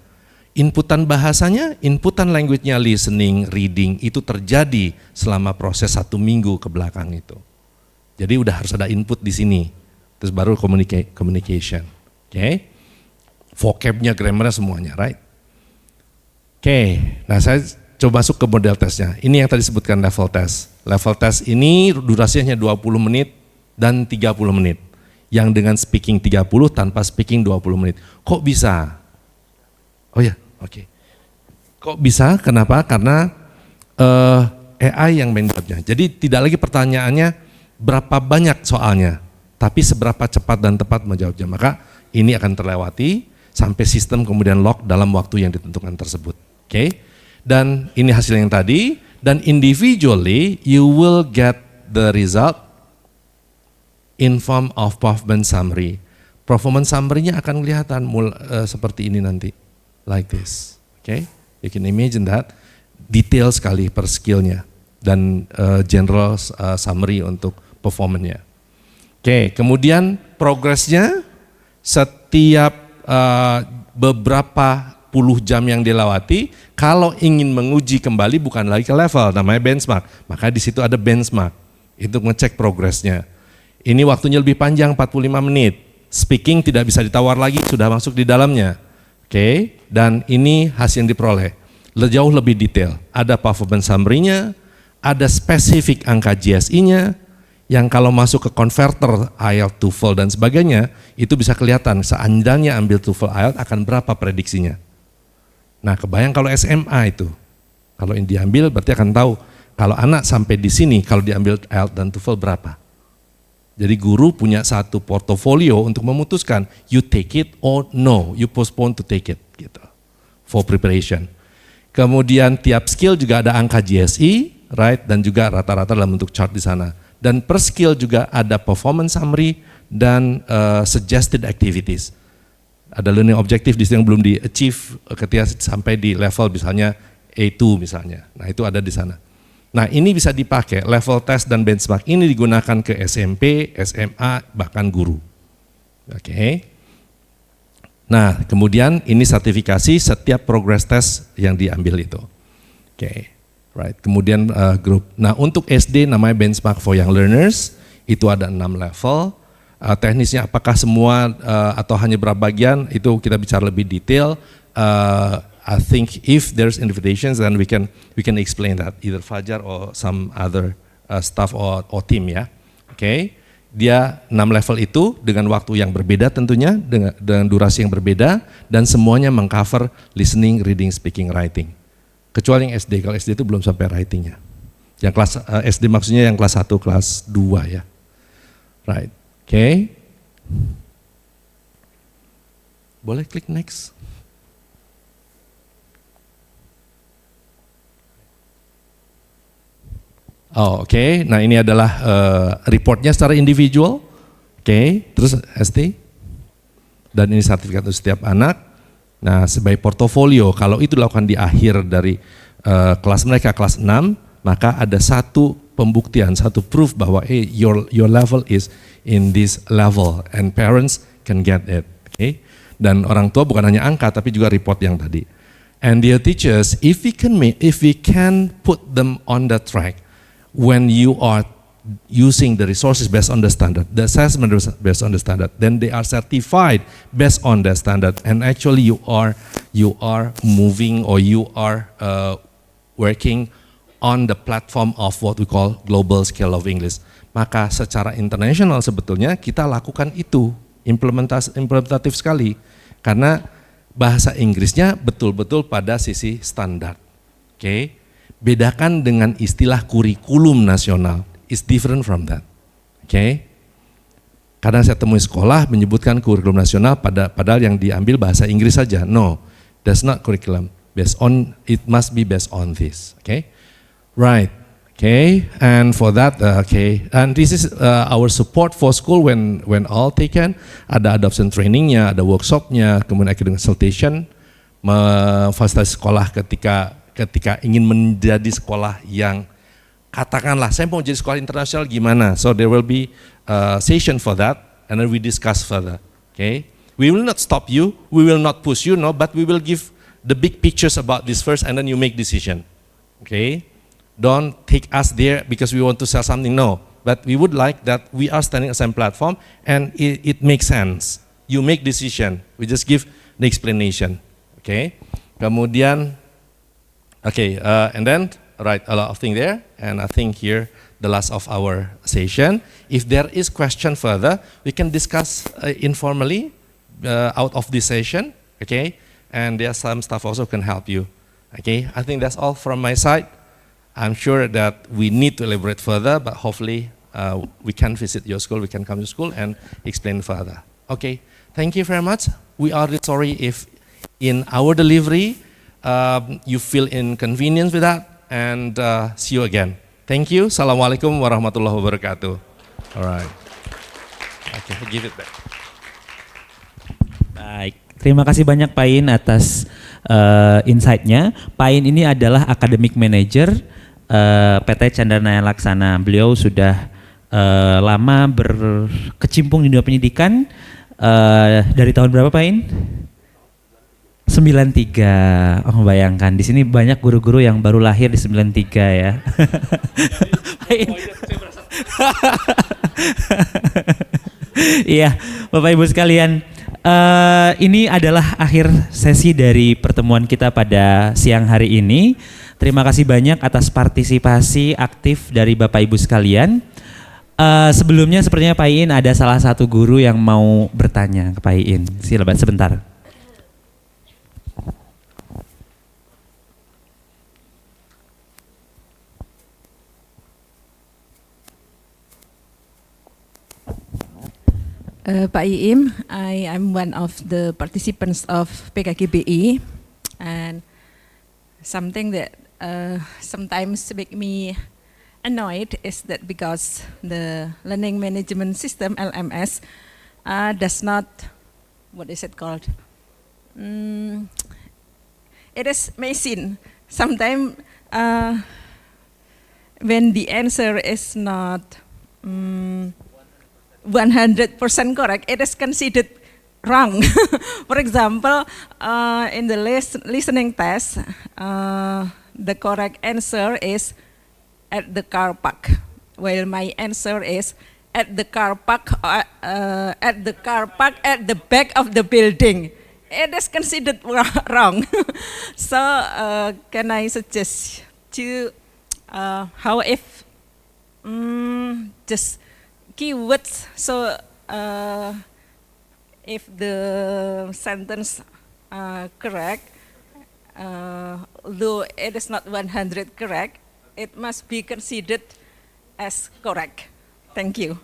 Inputan bahasanya, inputan language-nya, listening, reading, itu terjadi selama proses 1 minggu ke belakang itu. Jadi udah harus ada input di sini, terus baru communication. Oke. Vocabnya, grammarnya semuanya, right? Oke, nah saya coba masuk ke model tesnya. Ini yang tadi disebutkan level test. Level test ini durasinya 20 menit dan 30 menit. Yang dengan speaking 30 tanpa speaking 20 menit. Kok bisa? Oh ya, oke. Kok bisa? Kenapa? Karena AI yang main jawabnya. Jadi tidak lagi pertanyaannya berapa banyak soalnya, tapi seberapa cepat dan tepat menjawabnya. Maka ini akan terlewati sampai sistem kemudian lock dalam waktu yang ditentukan tersebut. Oke, dan ini hasil yang tadi, dan individually you will get the result in form of performance summary. Performance summary-nya akan kelihatan seperti ini nanti, like this. Oke, you can imagine that, detail sekali per skillnya, dan general summary untuk performance-nya. Oke, kemudian progress-nya setiap beberapa puluh jam yang dilewati, kalau ingin menguji kembali bukan lagi ke level, namanya benchmark. Maka di situ ada benchmark, itu ngecek progresnya. Ini waktunya lebih panjang, 45 menit. Speaking tidak bisa ditawar lagi, sudah masuk di dalamnya. Oke, dan ini hasil yang diperoleh. Jauh lebih detail, ada performance summary-nya, ada spesifik angka GSI-nya, yang kalau masuk ke converter IELTS, TOEFL dan sebagainya, itu bisa kelihatan seandainya ambil TOEFL IELTS akan berapa prediksinya. Nah, kebayang kalau SMA itu, kalau ini diambil berarti akan tahu kalau anak sampai di sini kalau diambil IELTS dan TOEFL berapa. Jadi guru punya satu portofolio untuk memutuskan you take it or no, you postpone to take it gitu. For preparation. Kemudian tiap skill juga ada angka GSI, right, dan juga rata-rata dalam bentuk chart di sana. Dan per skill juga ada performance summary dan suggested activities. Ada learning objective di situ yang belum di-achieve ketika sampai di level misalnya A2 misalnya. Nah, itu ada di sana. Nah, ini bisa dipakai, level test dan benchmark ini digunakan ke SMP, SMA, bahkan guru. Oke. Nah, kemudian ini sertifikasi setiap progress test yang diambil itu. Oke. Right. Kemudian grup. Nah, untuk SD namanya benchmark for young learners, itu ada 6 level. Teknisnya apakah semua atau hanya beberapa bagian itu kita bicara lebih detail. I think if there's invitations then we can explain that either Fajar or some other staff or team ya. Oke. Dia 6 level itu dengan waktu yang berbeda tentunya, dengan durasi yang berbeda, dan semuanya mengcover listening, reading, speaking, writing. Kecuali yang SD, kalau SD itu belum sampai writingnya. Yang kelas SD maksudnya yang kelas 1, kelas 2 ya. Right. Oke. Boleh klik next. Oh, oke. Nah, ini adalah reportnya secara individual. Oke, terus ST. Dan ini sertifikat untuk setiap anak. Nah, sebagai portofolio, kalau itu dilakukan di akhir dari kelas mereka, kelas 6, maka ada satu pembuktian, satu proof bahwa your level is in this level and parents can get it. Okay? Dan orang tua bukan hanya angka tapi juga report yang tadi. And dear teachers, if we can put them on the track when you are using the resources based on the standard, the assessment based on the standard, then they are certified based on the standard, and actually you are moving or you are working on the platform of what we call global scale of English. Maka secara internasional sebetulnya kita lakukan itu, implementatif sekali. Karena bahasa Inggrisnya betul-betul pada sisi standar. Oke. Bedakan dengan istilah kurikulum nasional. It's different from that. Oke. Kadang saya temui sekolah menyebutkan kurikulum nasional padahal yang diambil bahasa Inggris saja. No, that's not curriculum. It must be based on this. Okay, right. Okay, and for that, and this is our support for school when all taken. Ada adoption trainingnya, ada workshopnya, kemudian academic consultation, memfasilitasi sekolah ketika ingin menjadi sekolah yang katakanlah saya mau jadi sekolah internasional gimana. So there will be a session for that, and then we discuss further. Okay, we will not stop you, we will not push you, no, but we will give the big pictures about this first, and then you make decision. Okay. Don't take us there because we want to sell something, no. But we would like that we are standing as a platform and it makes sense. You make decision, we just give the explanation, okay. Kemudian, okay, and then, right, a lot of things there. And I think here, the last of our session. If there is question further, we can discuss informally out of this session, okay. And there's some stuff also can help you, okay. I think that's all from my side. I'm sure that we need to elaborate further, but hopefully we can visit your school, we can come to school and explain further. Okay, thank you very much. We are really sorry if in our delivery you feel inconvenience with that, and see you again. Thank you. Assalamualaikum warahmatullahi wabarakatuh. All right. Okay, give it back. Baik, terima kasih banyak Pak In atas insight-nya. Pak In ini adalah Academic Manager PT Chandranaya Laksana. Beliau sudah lama berkecimpung di dunia pendidikan. Dari tahun berapa Pak In? 93. Oh, bayangkan di sini banyak guru-guru yang baru lahir di 93 ya. Pak In. Iya, Bapak Ibu sekalian. Ini adalah akhir sesi dari pertemuan kita pada siang hari ini. Terima kasih banyak atas partisipasi aktif dari Bapak Ibu sekalian. Sebelumnya sepertinya Pak In ada salah satu guru yang mau bertanya ke Pak In. Silakan sebentar. Pak Iim, I am one of the participants of PKKBI, and something that sometimes make me annoyed is that because the learning management system LMS does not, what is it called? It is machine. Sometimes when the answer is not 100% correct, it is considered wrong. For example, in the listening test, the correct answer is at the car park, while my answer is at the car park at the back of the building. It is considered wrong. So can I suggest to how if just keywords, so if the sentence correct, though it is not 100 correct, it must be considered as correct. Thank you.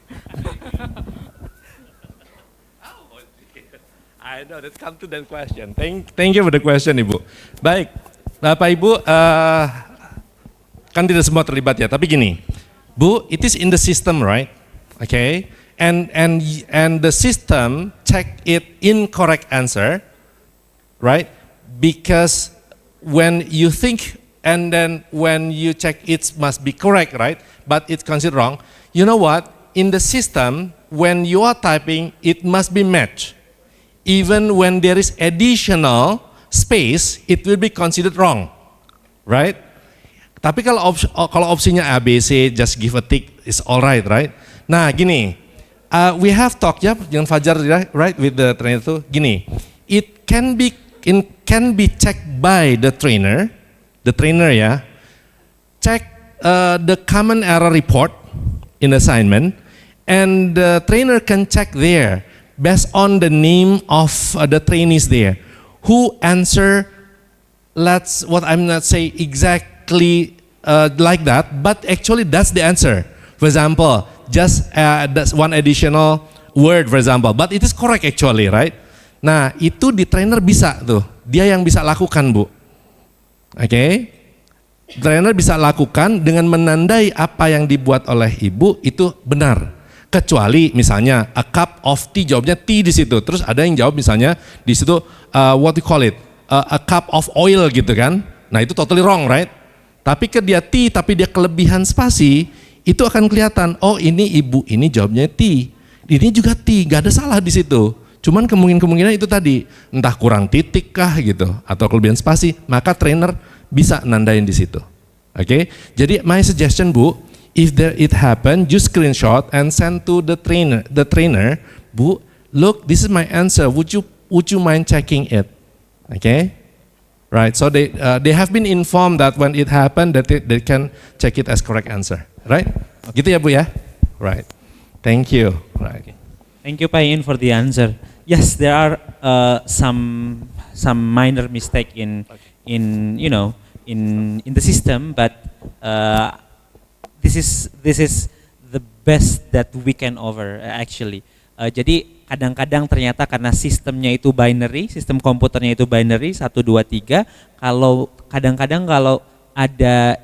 I know that come to that question. Thank you for the question, Ibu. Baik, Bapak Ibu, kan tidak semua terlibat ya, tapi gini, Bu, it is in the system, right? Okay, and the system check it incorrect answer, right? Because when you think and then when you check it must be correct, right? But it's considered wrong. You know what? In the system, when you are typing, it must be matched. Even when there is additional space, it will be considered wrong, right? Tapi kalau opsinya A, B, C, just give a tick, is alright, right? Nah gini, we have talked ya dengan Fajar, right, with the trainer itu, gini, it can be checked by the trainer ya, check the common error report, in assignment, and the trainer can check there based on the name of the trainees there who answer. What I'm not say exactly like that, but actually that's the answer. For example, just that's one additional word, for example, but it is correct actually, right? Nah, itu di trainer bisa tuh, dia yang bisa lakukan, Bu. Oke, trainer bisa lakukan dengan menandai apa yang dibuat oleh ibu itu benar. Kecuali misalnya a cup of tea, jawabnya tea di situ. Terus ada yang jawab misalnya di situ what you call it, a cup of oil gitu kan. Nah itu totally wrong, right? Tapi ke dia tea, tapi dia kelebihan spasi, itu akan kelihatan. Oh ini ibu ini jawabnya tea, ini juga tea, gak ada salah di situ. Cuman kemungkinan itu tadi, entah kurang titik kah gitu, atau kelebihan spasi, maka trainer bisa nandain di situ. Oke, jadi my suggestion, Bu, if it happen, just screenshot and send to the trainer, Bu, look, this is my answer. Would you mind checking it? Okay, right. So they have been informed that when it happened, that they can check it as correct answer, right? Gitu ya, Bu ya. Right. Thank you. Right. Thank you, Pak Iin, for the answer. Yes, there are some minor mistake in the system, but this is the best that we can offer actually. Jadi kadang-kadang ternyata karena sistemnya itu binary, sistem komputernya itu binary 1 2 3, kalau kadang-kadang kalau ada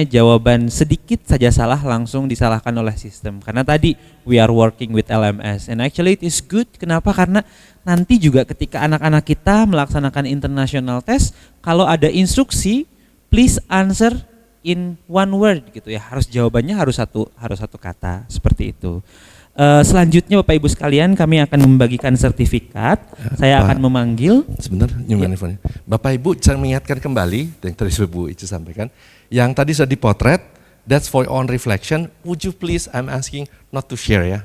jawaban sedikit saja salah langsung disalahkan oleh sistem. Karena tadi we are working with LMS and actually it is good. Kenapa? Karena nanti juga ketika anak-anak kita melaksanakan international test, kalau ada instruksi please answer in one word gitu ya. Jawabannya harus satu kata seperti itu. Selanjutnya Bapak Ibu sekalian, kami akan membagikan sertifikat. Saya akan memanggil. Sebentar, nyumbang teleponnya. Bapak Ibu, saya mengingatkan kembali yang tadi Bu Icu sampaikan. Yang tadi sudah dipotret, that's for your own reflection. Would you please, I'm asking not to share ya,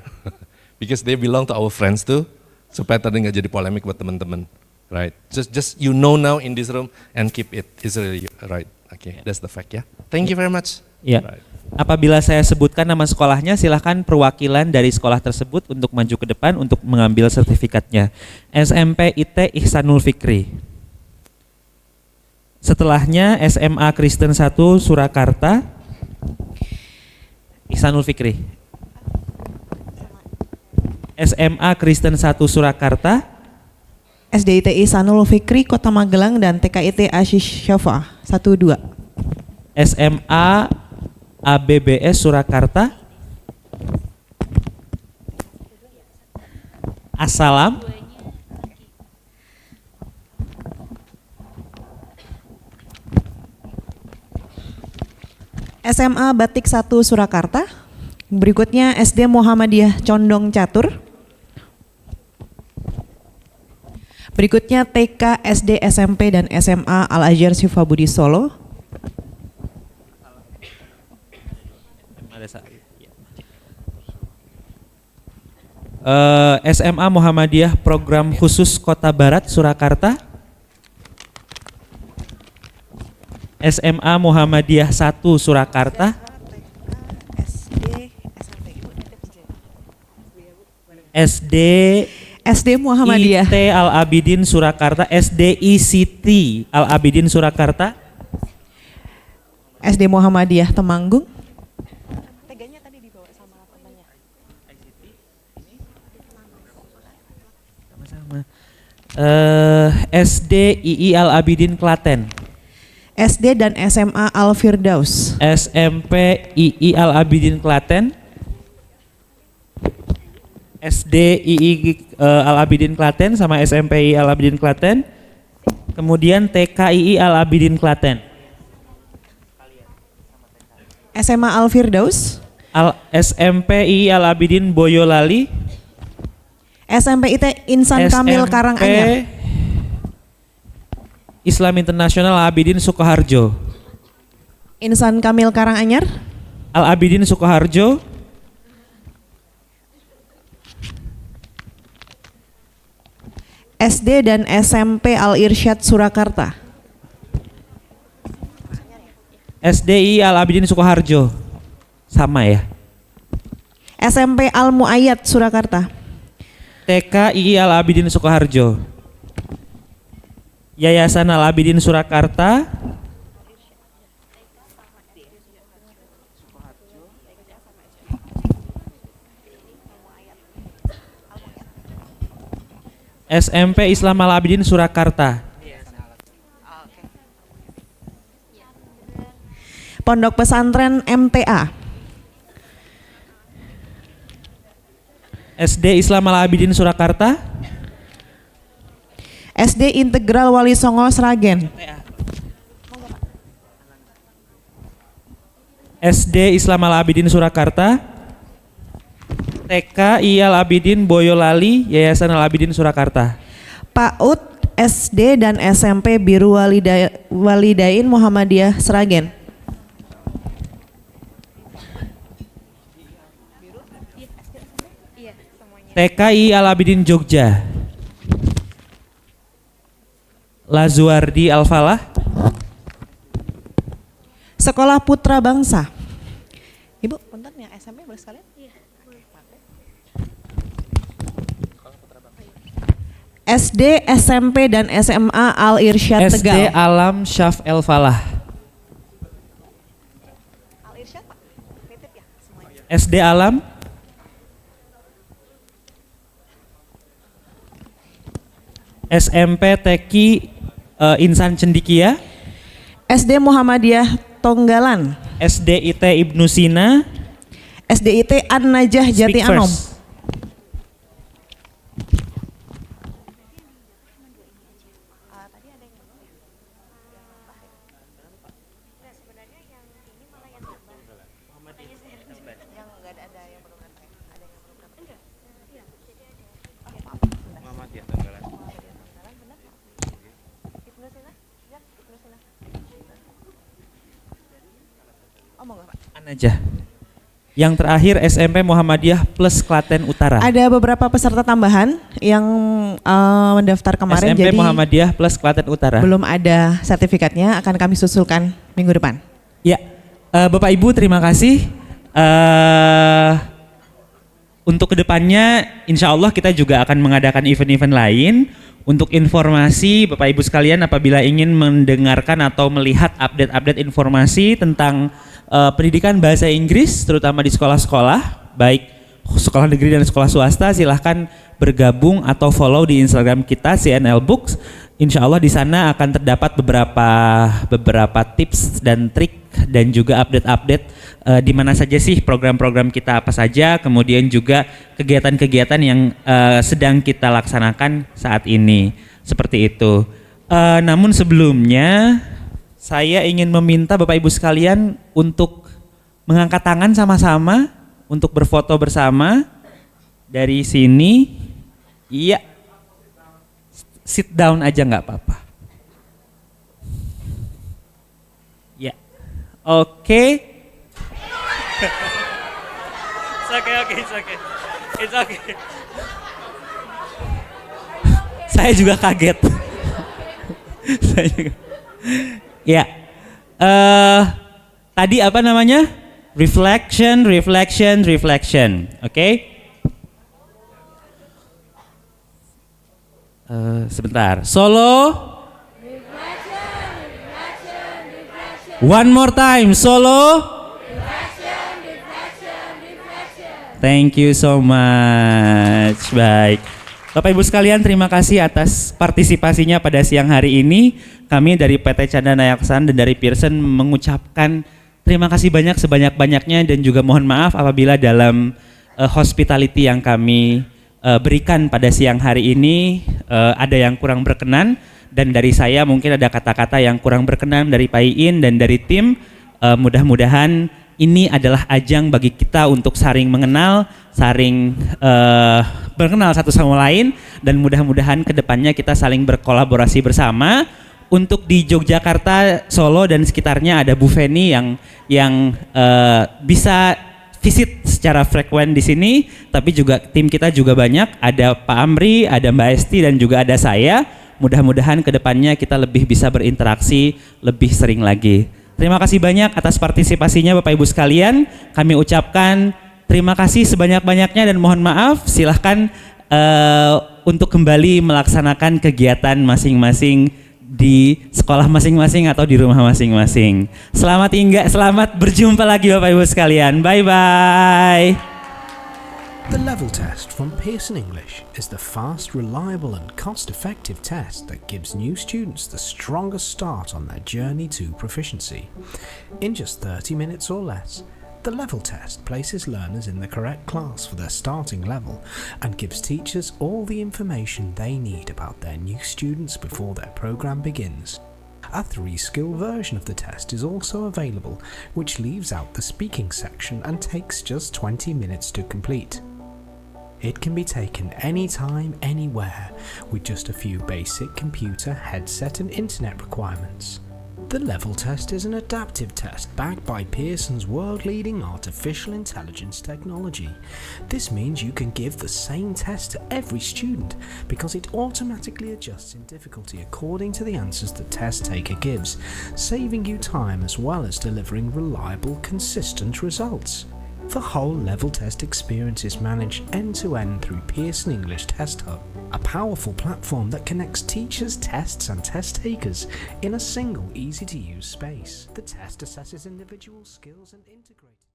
because they belong to our friends too, supaya tadi nggak jadi polemik buat teman-teman, right? Just you know now in this room and keep it. It's really right. Okay, that's the fact ya. Thank you very much. Ya. Right. Apabila saya sebutkan nama sekolahnya, silahkan perwakilan dari sekolah tersebut untuk maju ke depan untuk mengambil sertifikatnya. SMP IT Ihsanul Fikri. Setelahnya SMA Kristen 1 Surakarta, Ihsanul Fikri. SMA Kristen 1 Surakarta, SDIT Ihsanul Fikri Kota Magelang, dan TKIT Ashish Syafa 1-2. SMA ABBS Surakarta, Assalam, SMA Batik 1 Surakarta. Berikutnya SD Muhammadiyah Condong Catur. Berikutnya TK, SD, SMP, dan SMA Al-Azhar Sifabudi Solo. SMA Muhammadiyah Program Khusus Kota Barat Surakarta. SMA Muhammadiyah 1 Surakarta. SD Muhammadiyah IT Al-Abidin Surakarta. SD ICT Al-Abidin Surakarta. SD Muhammadiyah Temanggung. SD II Al-Abidin Klaten. SD dan SMA Al-Firdaus. SMP II Al-Abidin Klaten. SD II Al-Abidin Klaten sama SMP II Al-Abidin Klaten. Kemudian TK II Al-Abidin Klaten. SMA Al-Firdaus. SMP II Al-Abidin Boyolali. SMP IT Insan Kamil Karanganyar. Islam Internasional Al-Abidin Sukoharjo. Insan Kamil Karanganyar. Al-Abidin Sukoharjo. SD dan SMP Al-Irsyad Surakarta. SDI Al-Abidin Sukoharjo. Sama ya? SMP Al Muayyad Surakarta. TK II Al Abidin Sukoharjo. Yayasan Al Abidin Surakarta. SMP Islam Al Abidin Surakarta. Pondok Pesantren MTA. SD Islam Al Abidin Surakarta. SD Integral Wali Songo Sragen. SD Islam Al Abidin Surakarta. TK I Al Abidin Boyolali Yayasan Al Abidin Surakarta. PAUD SD dan SMP Biru Walidain Muhammadiyah Sragen. TKI Al Abidin Jogja. Lazuardi Al Falah. Sekolah Putra Bangsa. Ibu, punten yang SMP boleh sekalian? SD, SMP, dan SMA Al Irsyad SD Tegal. Alam Syaf El Falah. SD Alam. SMP Teki Insan Cendikia. SD Muhammadiyah Tonggalan. SDIT Ibnu Sina. SDIT An Najah Jati Speak Anom. first. Aja. Yang terakhir SMP Muhammadiyah plus Klaten Utara. Ada beberapa peserta tambahan yang mendaftar kemarin, SMP jadi Muhammadiyah plus Klaten Utara. belum ada sertifikatnya, akan kami susulkan minggu depan. Ya, Bapak Ibu terima kasih. Untuk kedepannya insya Allah kita juga akan mengadakan event-event lain. Untuk informasi Bapak Ibu sekalian apabila ingin mendengarkan atau melihat update-update informasi tentang pendidikan bahasa Inggris terutama di sekolah-sekolah, baik sekolah negeri dan sekolah swasta, silahkan bergabung atau follow di Instagram kita CNL Books. Insya Allah di sana akan terdapat beberapa tips dan trik dan juga update-update di mana saja sih program-program kita apa saja, kemudian juga kegiatan-kegiatan yang sedang kita laksanakan saat ini, seperti itu. Namun sebelumnya saya ingin meminta Bapak Ibu sekalian untuk mengangkat tangan sama-sama untuk berfoto bersama dari sini. Iya, sit down aja nggak apa-apa. Ya, oke. It's okay. Saya juga kaget. Saya juga. Ya, tadi apa namanya? Reflection. Oke? Sebentar. Solo. One more time. Solo. Thank you so much. Baik. Bapak Ibu sekalian, terima kasih atas partisipasinya pada siang hari ini. Kami dari PT Chandana Yaksan dan dari Pearson mengucapkan terima kasih banyak sebanyak-banyaknya dan juga mohon maaf apabila dalam hospitality yang kami berikan pada siang hari ini ada yang kurang berkenan, dan dari saya mungkin ada kata-kata yang kurang berkenan dari Pak Iin dan dari tim. Mudah-mudahan ini adalah ajang bagi kita untuk saling mengenal, saling berkenal satu sama lain, dan mudah-mudahan kedepannya kita saling berkolaborasi bersama. Untuk di Yogyakarta, Solo dan sekitarnya ada Bu Feni yang bisa visit secara frekuen di sini, tapi juga tim kita juga banyak, ada Pak Amri, ada Mbak Esti dan juga ada saya. Mudah-mudahan kedepannya kita lebih bisa berinteraksi lebih sering lagi. Terima kasih banyak atas partisipasinya Bapak Ibu sekalian. Kami ucapkan terima kasih sebanyak-banyaknya dan mohon maaf, silahkan untuk kembali melaksanakan kegiatan masing-masing di sekolah masing-masing atau di rumah masing-masing. Selamat berjumpa lagi Bapak Ibu sekalian. Bye-bye. The level test from Pearson English is the fast, reliable and cost-effective test that gives new students the strongest start on their journey to proficiency. In just 30 minutes or less, the level test places learners in the correct class for their starting level and gives teachers all the information they need about their new students before their program begins. A 3-skill version of the test is also available, which leaves out the speaking section and takes just 20 minutes to complete. It can be taken anytime, anywhere, with just a few basic computer, headset and internet requirements. The level test is an adaptive test backed by Pearson's world-leading artificial intelligence technology. This means you can give the same test to every student because it automatically adjusts in difficulty according to the answers the test taker gives, saving you time as well as delivering reliable, consistent results. The whole level test experience is managed end-to-end through Pearson English Test Hub, a powerful platform that connects teachers, tests and test takers in a single easy-to-use space. The test assesses individual skills and integrates